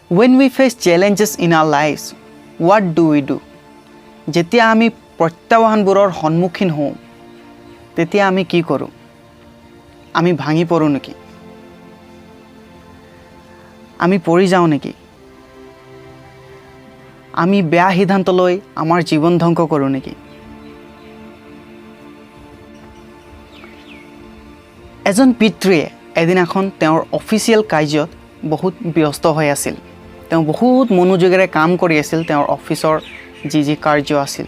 When we face challenges in our lives, what do we do? যেতিয়া আমি প্ৰত্যাহ্বানবোৰৰ সন্মুখীন হওঁ তেতিয়া আমি কি কৰোঁ? আমি ভাঙি পৰোঁ নেকি? আমি পৰি যাওঁ নেকি? আমি বেয়া সিদ্ধান্ত লৈ আমাৰ জীৱন ধ্বংস কৰোঁ নেকি? এজন পিতৃয়ে এদিনাখন তেওঁৰ অফিচিয়েল কাৰ্যত বহুত ব্যস্ত হৈ আছিল। তেওঁ বহুত মনোযোগেৰে কাম কৰি আছিল তেওঁৰ অফিচৰ যি কাৰ্য আছিল।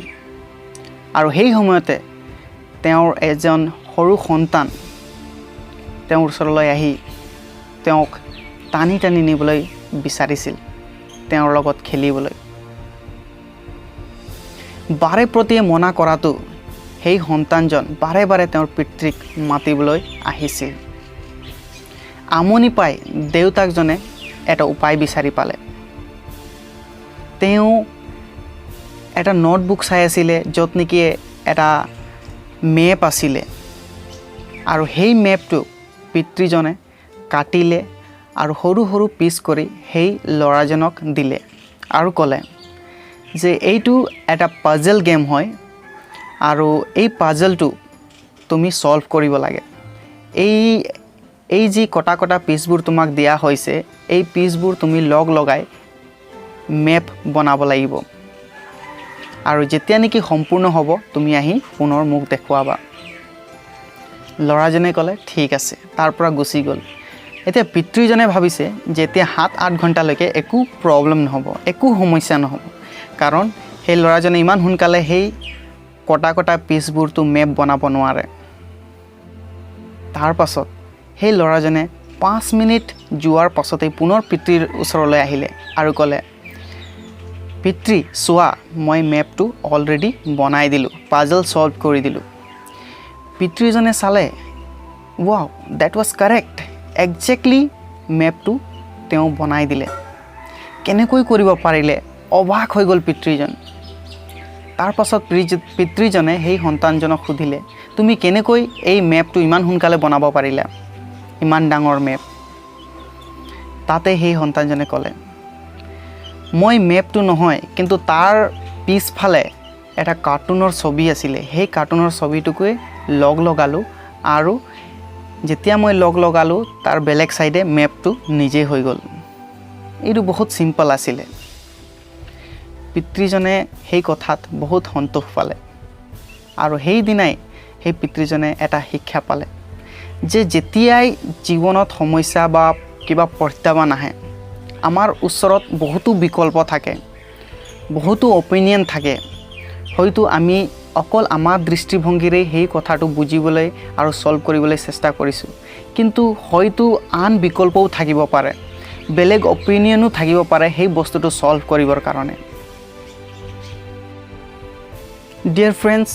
আৰু সেই সময়তে তেওঁৰ এজন সৰু সন্তান তেওঁৰ ওচৰলৈ আহি তেওঁক টানি টানি নিবলৈ বিচাৰিছিল তেওঁৰ লগত খেলিবলৈ। বাৰে প্ৰতিয়ে মনা কৰাটো সেই সন্তানজন বাৰে বাৰে তেওঁৰ পিতৃক মাতিবলৈ আহিছিল। আমনি পাই দেউতাকজনে এটা উপায় বিচাৰি পালে। তেওঁ এটা নোটবুক চাই আছিলে য'ত নেকি এটা মেপ আছিলে আৰু সেই মেপটো পিতৃজনে কাটিলে আৰু সৰু সৰু পিচ কৰি সেই ল'ৰাজনক দিলে আৰু ক'লে যে এইটো এটা পাজল গেম হয় আৰু এই পাজলটো তুমি সলভ কৰিব লাগে। এই যি কটা কটা পিচবোৰ তোমাক দিয়া হৈছে এই পিচবোৰ তুমি লগ লগাই মেপ বনাব লাগিব আৰু যেতিয়া নেকি সম্পূৰ্ণ হ'ব তুমি আহি পুনৰ মোক দেখুৱাবা। ল'ৰাজনে ক'লে ঠিক আছে, তাৰ পৰা গুচি গ'ল। এতিয়া পিতৃজনে ভাবিছে যে এতিয়া 7-8 ঘণ্টালৈকে একো প্ৰব্লেম নহ'ব, একো সমস্যা নহ'ব, কাৰণ সেই ল'ৰাজনে ইমান সোনকালে সেই কটা কটা পিচবোৰটো মেপ বনাব নোৱাৰে। তাৰ পাছত সেই ল'ৰাজনে 5 মিনিট যোৱাৰ পাছতেই পুনৰ পিতৃৰ ওচৰলৈ আহিলে আৰু ক'লে পিতৃ চোৱা, মই মেপটো অলৰেডি বনাই দিলোঁ, পাজল সলভ কৰি দিলোঁ। পিতৃজনে চালে, wow, that was correct, exactly মেপটো তেওঁ বনাই দিলে। কেনেকৈ কৰিব পাৰিলে? অবাক হৈ গ'ল পিতৃজন। তাৰ পাছত পিতৃজনে সেই সন্তানজনক সুধিলে তুমি কেনেকৈ এই মেপটো ইমান সোনকালে বনাব পাৰিলা, ইমান ডাঙৰ মেপ? তাতে সেই সন্তানজনে ক'লে মই মেপটো নহয় কিন্তু তাৰ পিছফালে এটা কাৰ্টুনৰ ছবি আছিলে, সেই কাৰ্টুনৰ ছবিটোকে লগ লগালোঁ আৰু যেতিয়া মই লগ লগালোঁ তাৰ বেলেগ চাইডে মেপটো নিজে হৈ গ'ল। এইটো বহুত চিম্পল আছিলে। পিতৃজনে সেই কথাত বহুত সন্তোষ পালে আৰু সেইদিনাই সেই পিতৃজনে এটা শিক্ষা পালে যে যেতিয়াই জীৱনত সমস্যা বা কিবা প্ৰত্যাহ্বান আহে আমাৰ ওচৰত বহুতো বিকল্প থাকে, বহুতো অপিনিয়ন থাকে। হয়তো আমি অকল আমাৰ দৃষ্টিভংগীৰে সেই কথাটো বুজিবলৈ আৰু সলভ কৰিবলৈ চেষ্টা কৰিছোঁ, কিন্তু হয়তো আন বিকল্পও থাকিব পাৰে, বেলেগ অপিনিয়নো থাকিব পাৰে সেই বস্তুটো সলভ কৰিবৰ কাৰণে। ডিয়াৰ ফ্ৰেণ্ডছ,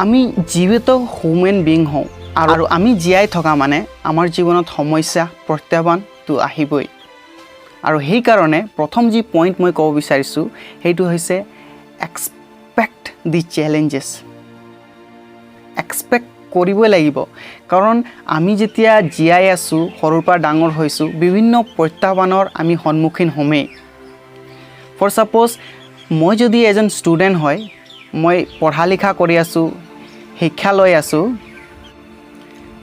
আমি জীৱিত হিউমেন বিং হওঁ আৰু আমি জীয়াই থকা মানে আমাৰ জীৱনত সমস্যা প্ৰত্যাহ্বানটো আহিবই। আৰু সেইকাৰণে প্ৰথম যি পইণ্ট মই ক'ব বিচাৰিছোঁ সেইটো হৈছে এক্সপেক্ট দি চেলেঞ্জেছ। এক্সপেক্ট কৰিবই লাগিব, কাৰণ আমি যেতিয়া জীয়াই আছোঁ, সৰুৰ পৰা ডাঙৰ হৈছোঁ, বিভিন্ন প্ৰত্যাহ্বানৰ আমি সন্মুখীন হ'মেই। ফৰ ছাপ'জ মই যদি এজন ষ্টুডেণ্ট হয়, মই পঢ়া লিখা কৰি আছোঁ, শিক্ষা লৈ আছোঁ,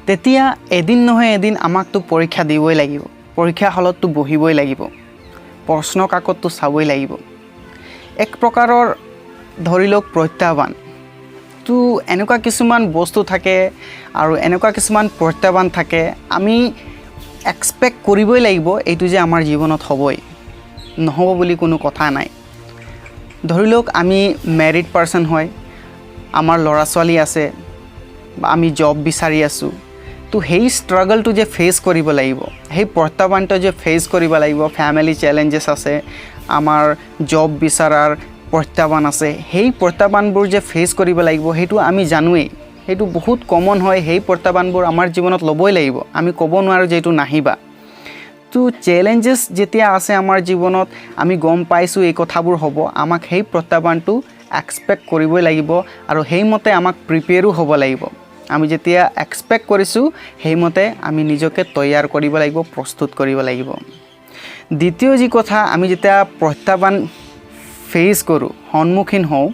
তেতিয়া এদিন নহয় এদিন আমাকতো পৰীক্ষা দিবই লাগিব, পৰীক্ষা হলততো বহিবই লাগিব, প্ৰশ্ন কাকতটো চাবই লাগিব। এক প্ৰকাৰৰ ধৰি লওক প্ৰত্যাহ্বান। তো এনেকুৱা কিছুমান বস্তু থাকে আৰু এনেকুৱা কিছুমান প্ৰত্যাহ্বান থাকে আমি এক্সপেক্ট কৰিবই লাগিব এইটো যে আমাৰ জীৱনত হ'বই, নহ'ব বুলি কোনো কথা নাই। ধৰি লওক আমি মেৰিড পাৰ্চন হয়, আমাৰ ল'ৰা ছোৱালী আছে বা আমি জব বিচাৰি আছোঁ, তো সেই ষ্ট্ৰাগলটো যে ফেচ কৰিব লাগিব, সেই প্ৰত্যাহ্বানটো যে ফেচ কৰিব লাগিব, ফেমিলি চেলেঞ্জেছ আছে, আমাৰ জব বিচাৰাৰ প্ৰত্যাহ্বান আছে, সেই প্ৰত্যাহ্বানবোৰ যে ফেচ কৰিব লাগিব সেইটো আমি জানোৱেই, সেইটো বহুত কমন হয়। সেই প্ৰত্যাহ্বানবোৰ আমাৰ জীৱনত ল'বই লাগিব, আমি ক'ব নোৱাৰোঁ যে এইটো নাহিবা। তো চেলেঞ্জেছ যেতিয়া আছে আমাৰ জীৱনত, আমি গম পাইছোঁ এই কথাবোৰ হ'ব, আমাক সেই প্ৰত্যাহ্বানটো এক্সপেক্ট কৰিবই লাগিব আৰু সেইমতে আমাক প্ৰিপেয়াৰো হ'ব লাগিব। আমি যেতিয়া এক্সপেক্ট কৰিছোঁ সেইমতে আমি নিজকে তৈয়াৰ কৰিব লাগিব, প্ৰস্তুত কৰিব লাগিব। দ্বিতীয় যি কথা, আমি যেতিয়া প্ৰত্যাহ্বান ফেচ কৰোঁ, সন্মুখীন হওঁ,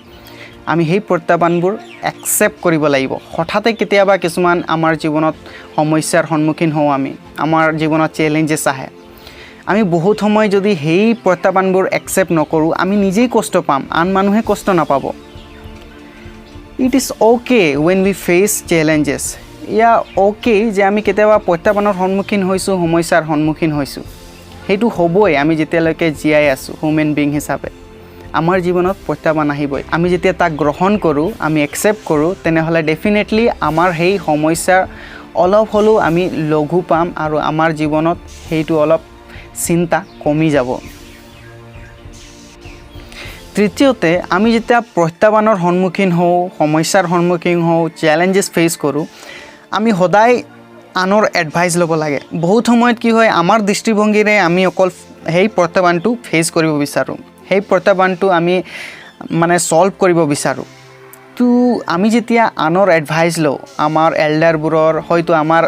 আমি সেই প্ৰত্যাহ্বানবোৰ একচেপ্ট কৰিব লাগিব। হঠাতে কেতিয়াবা কিছুমান আমাৰ জীৱনত সমস্যাৰ সন্মুখীন হওঁ, আমাৰ জীৱনত চেলেঞ্জেছ আহে। আমি বহুত সময় যদি সেই প্ৰত্যাহ্বানবোৰ একচেপ্ট নকৰোঁ, আমি নিজেই কষ্ট পাম, আন মানুহে কষ্ট নাপাব। It is okay when we face challenges. ইয়া অ'কে যে আমি কেতিয়াবা প্ৰত্যাহ্বানৰ সন্মুখীন হৈছোঁ, সমস্যাৰ সন্মুখীন হৈছোঁ। সেইটো হ'বই, আমি যেতিয়ালৈকে জীয়াই আছোঁ হিউমেন বিং হিচাপে। আমাৰ জীৱনত প্ৰত্যাহ্বান আহিবই। আমি যেতিয়া তাক গ্ৰহণ কৰোঁ, আমি একচেপ্ট কৰোঁ, তেনেহ'লে ডেফিনেটলি আমাৰ সেই সমস্যাৰ অলপ হ'লেও আমি লঘু পাম আৰু আমাৰ জীৱনত সেইটো অলপ চিন্তা কমি যাব। তৃতীয়তে, আমি যেতিয়া প্ৰত্যাহ্বানৰ সন্মুখীন হওঁ, সমস্যাৰ সন্মুখীন হওঁ, চেলেঞ্জেছ ফেচ কৰোঁ, আমি সদায় আনৰ এডভাইচ ল'ব লাগে। বহুত সময়ত কি হয়, আমাৰ দৃষ্টিভংগীৰে আমি অকল সেই প্ৰত্যাহ্বানটো ফেচ কৰিব বিচাৰোঁ, সেই প্ৰত্যাহ্বানটো আমি ছল্ভ কৰিব বিচাৰোঁ। তো আমি যেতিয়া আনৰ এডভাইচ লওঁ, আমাৰ এল্ডাৰবোৰৰ, হয়তো আমাৰ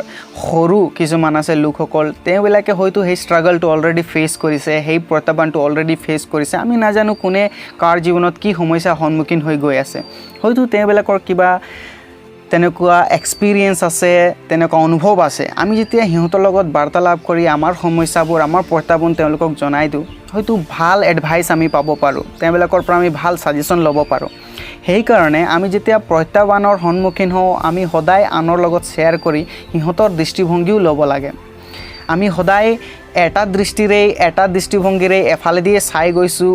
সৰু কিছুমান আছে লোকসকল, তেওঁবিলাকে হয়তো সেই ষ্ট্ৰাগলটো অলৰেডি ফেচ কৰিছে, সেই প্ৰত্যাহ্বানটো অলৰেডি ফেচ কৰিছে। আমি নাজানো কোনে কাৰ জীৱনত কি সমস্যাৰ সন্মুখীন হৈ গৈ আছে। হয়তো তেওঁবিলাকৰ কিবা তেনেকুৱা এক্সপিৰিয়েঞ্চ আছে, তেনেকুৱা অনুভৱ আছে। আমি যেতিয়া সিহঁতৰ লগত বাৰ্তালাপ কৰি আমাৰ সমস্যাবোৰ, আমাৰ প্ৰত্যাহ্বান তেওঁলোকক জনাই দিওঁ, হয়তো ভাল এডভাইচ আমি পাব পাৰোঁ, তেওঁবিলাকৰ পৰা আমি ভাল ছাজেশ্যন ল'ব পাৰোঁ। সেইকাৰণে আমি যেতিয়া প্ৰত্যাহ্বানৰ সন্মুখীন হওঁ, আমি সদায় আনৰ লগত শ্বেয়াৰ কৰি সিহঁতৰ দৃষ্টিভংগীও ল'ব লাগে। আমি সদায় এটা দৃষ্টিভংগীৰে এফালেদিয়ে চাই গৈছোঁ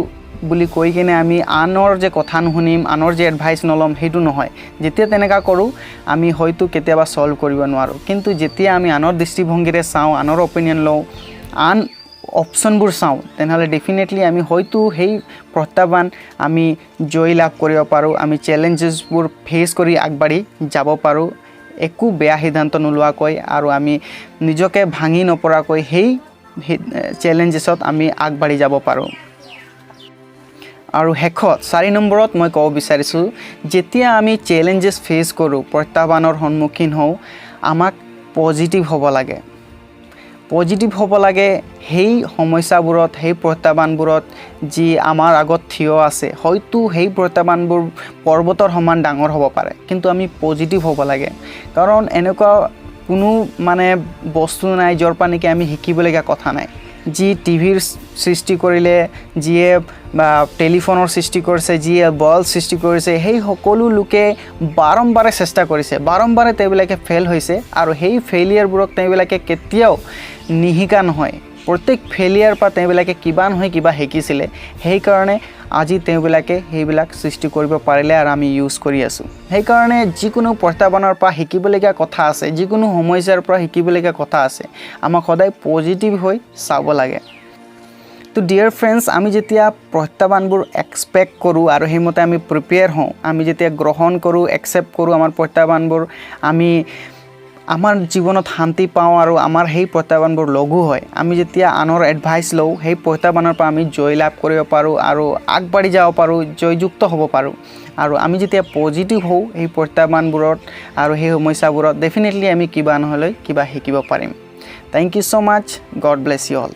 বুলি কৈ কিনে আমি আনৰ যে কথা নুশুনিম, আনৰ যে এডভাইচ নল'ম, সেইটো নহয়। যেতিয়া তেনেকুৱা কৰোঁ, আমি হয়তো কেতিয়াবা ছল্ভ কৰিব নোৱাৰোঁ। কিন্তু যেতিয়া আমি আনৰ দৃষ্টিভংগীৰে চাওঁ, আনৰ অপিনিয়ন লওঁ, আন অপশ্যনবোৰ চাওঁ, তেনেহ'লে ডেফিনেটলি আমি হয়তো সেই প্ৰত্যাহ্বান আমি জয় লাভ কৰিব পাৰোঁ, আমি চেলেঞ্জেছবোৰ ফেচ কৰি আগবাঢ়ি যাব পাৰোঁ, একো বেয়া সিদ্ধান্ত নোলোৱাকৈ, আৰু আমি নিজকে ভাঙি নপৰাকৈ সেই চেলেঞ্জেছত আমি আগবাঢ়ি যাব পাৰোঁ। আৰু শেষত 4 নম্বৰত মই ক'ব বিচাৰিছোঁ, যেতিয়া আমি চেলেঞ্জেছ ফেচ কৰোঁ, প্ৰত্যাহ্বানৰ সন্মুখীন হওঁ, আমাক পজিটিভ হ'ব লাগে। পজিটিভ হ'ব লাগে সেই সমস্যাবোৰত, সেই প্ৰত্যাহ্বানবোৰত যি আমাৰ আগত থিয় আছে। হয়তো সেই প্ৰত্যাহ্বানবোৰ পৰ্বতৰ সমান ডাঙৰ হ'ব পাৰে, কিন্তু আমি পজিটিভ হ'ব লাগে। কাৰণ এনেকুৱা কোনো বস্তু নাই য'ৰ পৰা নেকি আমি শিকিবলগীয়া কথা নাই। যি টিভিৰ সৃষ্টি কৰিলে, যিয়ে বা টেলিফোনৰ সৃষ্টি কৰিছে, যিয়ে বল সৃষ্টি কৰিছে, সেই সকলো লোকে বাৰম্বাৰে চেষ্টা কৰিছে, বাৰম্বাৰে তেওঁবিলাকে ফেইল হৈছে, আৰু সেই ফেইলিয়াৰবোৰক তেওঁবিলাকে কেতিয়াও নিশিকা নহয়। প্ৰত্যেক ফেইলিয়াৰ পৰা তেওঁবিলাকে কিবা নহয় কিবা শিকিছিলে। সেইকাৰণে আজি তেওঁবিলাকে সেইবিলাক সৃষ্টি কৰিব পাৰিলে, আৰু আমি ইউজ কৰি আছোঁ। সেইকাৰণে যিকোনো প্ৰত্যাহ্বানৰ পৰা শিকিবলগীয়া কথা আছে, যিকোনো সমস্যাৰ পৰা শিকিবলগীয়া কথা আছে, আমাক সদায় পজিটিভ হৈ চাব লাগে। তো ডিয়াৰ ফ্ৰেণ্ডছ, আমি যেতিয়া প্ৰত্যাহ্বানবোৰ এক্সপেক্ট কৰোঁ আৰু সেইমতে আমি প্ৰিপেয়াৰ হওঁ, আমি যেতিয়া গ্ৰহণ কৰোঁ, একচেপ্ট কৰোঁ আমাৰ প্ৰত্যাহ্বানবোৰ, আমি আমাৰ জীৱনত শান্তি পাওঁ আৰু আমাৰ সেই প্ৰত্যাহ্বানবোৰ লঘু হয়। আমি যেতিয়া আনৰ এডভাইচ লওঁ, সেই প্ৰত্যাহ্বানৰ পৰা আমি জয় লাভ কৰিব পাৰোঁ আৰু আগবাঢ়ি যাব পাৰোঁ, জয়যুক্ত হ'ব পাৰোঁ। আৰু আমি যেতিয়া পজিটিভ হওঁ সেই প্ৰত্যাহ্বানবোৰত আৰু সেই সমস্যাবোৰত, ডেফিনেটলি আমি কিবা নহ'লে কিবা শিকিব পাৰিম। Thank you so' much. God bless you all.